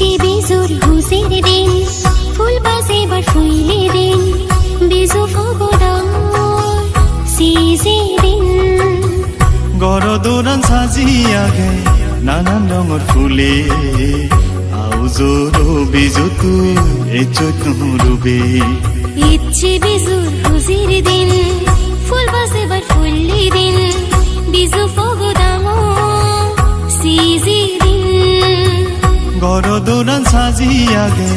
ইচ্ছে বিজুর হুসের দিন ফুল বাজে বার ফুইলে দিন বিজু ফগদাম সিজে দিন গরদোরান সাজি আগে নানান রঙের ফুলে আউজোর বিজু তুই এ চৈতন্য রূপে ইচ্ছে বিজুর হুসের দিন ফুল বাজে বার ফুইলে দিন বিজু ফগদাম সিজে দিন গরদোরান সাজি আগে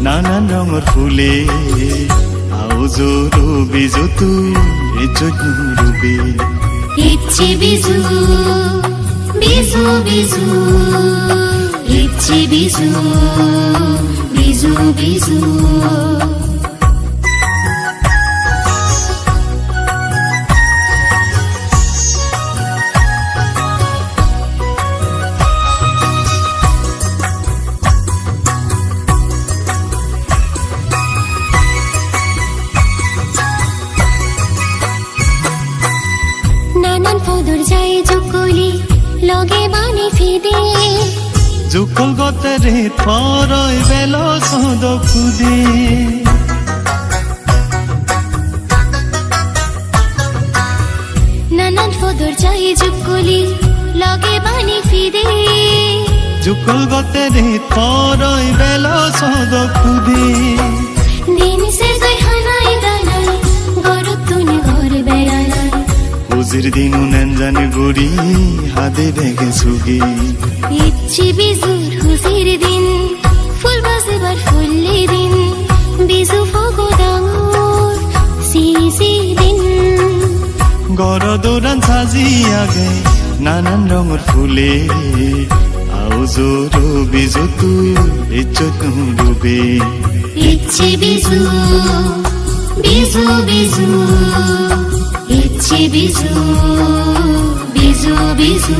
নানান রঙের ফুলে আউজোর বিজু তুই এ চৈতন্য রূপে ইচ্ছে বিজু বিজু বিজু ইচ্ছে বিজু বিজু বিজু নানান ফদর যায় জুকলি লগে বানি ফিদে জুকল গতরে থরই বেল সদ খুদে নানান ফদর যায় জুকলি লগে বানি ফিদে জুকল গতরে থরই বেল সদ খুদে দিন সে যায় হানাই দানাই গরতুন ঘর বেড়ালাই হুজির দিনু নেনজানি গড়ি হাতে ভেঙে সুগি ইচ্ছে বিজুর হুজির দিন ফুল বাজেবার ফুললে দিন বিজু ফগদাঙর সিজি দিন গরদোরান সাজি আগে নানান রঙের ফুলে আউজোর বিজু তুই এ চৈতন্য রূপে ইচ্ছে বিজু বিজু বিজু ইচ্ছে বিজু বিজু বিজু